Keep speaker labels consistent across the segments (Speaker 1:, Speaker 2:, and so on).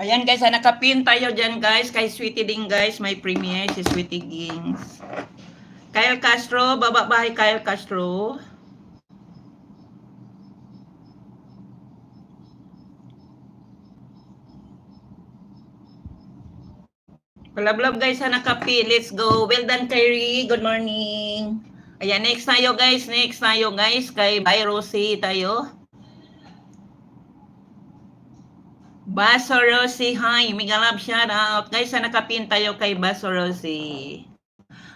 Speaker 1: Ayan guys, nakapin tayo dyan guys. Kay Sweetie Ding guys, may premiere si Sweetie Dings. Kyle Castro, baba bahay Kyle Castro. Palablab guys, nakapin. Let's go. Well done Kyrie, good morning. Ayan, next tayo guys. Kay Bay Rosie tayo. Baso Rosie, hi. Mega love shout out. Guys, nakapin tayo kay Baso Rosie.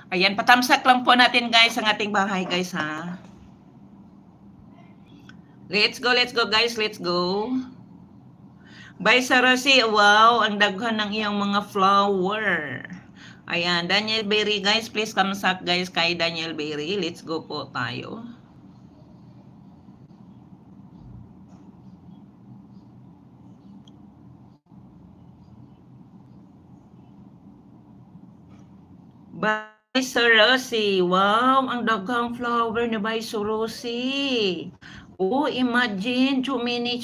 Speaker 1: Ayan, patamsak lang po natin guys ang ating bahay guys ha. Let's go guys, let's go. Baso Rosie, wow, ang daghan ng iyong mga flower. Ayan, Daniel Berry guys, please kamsak guys kay Daniel Berry. Let's go po tayo. Baso Rosie, wow, ang daghang flower ni Baso Rosie. Oh, imagine, too many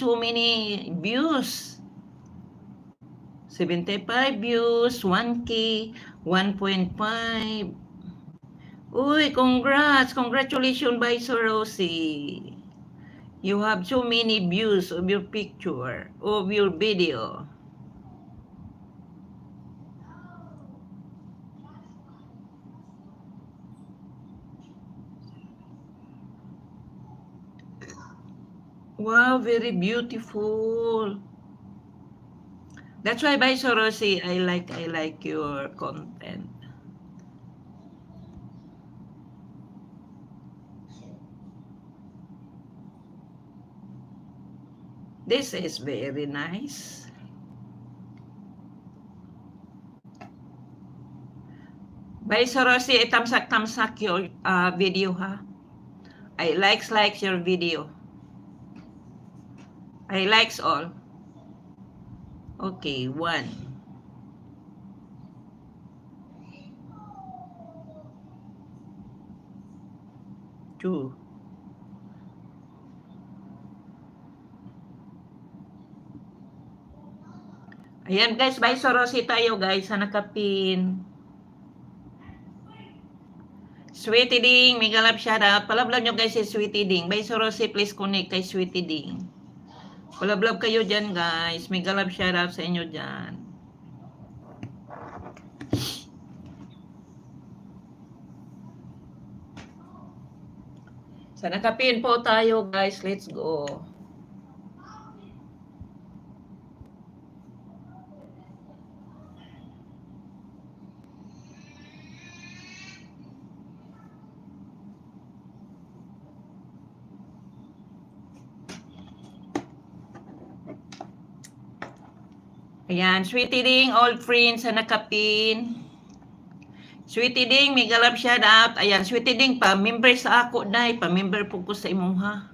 Speaker 1: views. 75 views, 1K, 1.5. Uy, congratulations Baso Rosie. You have so many views of your picture, of your video. Wow, very beautiful. That's why Baso Rosie, I like your content. This is very nice. Baso Rosie, tamsak your video ha. I likes your video. I likes all. Okay, 1. 2. Ayan guys, Baso Rosie tayo guys, sa nakapin. Sweetie Ding, mega love shout out. Palablab nyo guys si Sweetie Ding. Baso Rosie, please connect kay Sweetie Ding. Palablab kayo dyan guys. Mega love shout out sa inyo dyan. Sa nakapin po tayo guys. Let's go. Ayan, Sweetie Ding, old friends sa nakapin. Sweetie Ding, mega love shout out. Ayan, Sweetie Ding, pa-member sa ako, day. Pa-member po ko sa imong ha.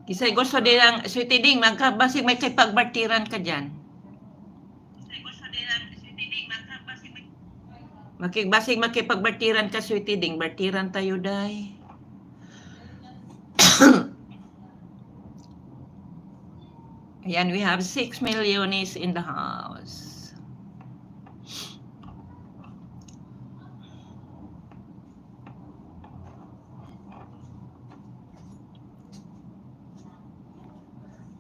Speaker 1: Kisay gusto din ang Sweetie Ding, magkabasig may kay pagbartiran ka dyan. Basig makipagbartiran ka, Sweetie Ding. Bartiran tayo, day. Ayan, we have 6 millionis in the house.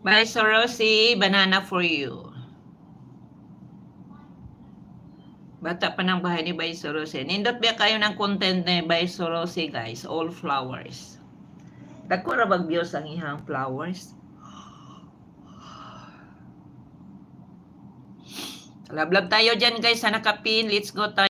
Speaker 1: Baso Rosie, banana for you. Bata pa ng bahay ni Baso Rosie. Nindot ba kayo ng content ni Baso Rosie, guys? All flowers. Dako ra bag views ang ihang flowers. Lablab tayo dyan guys sa nakapin. Let's go tayo.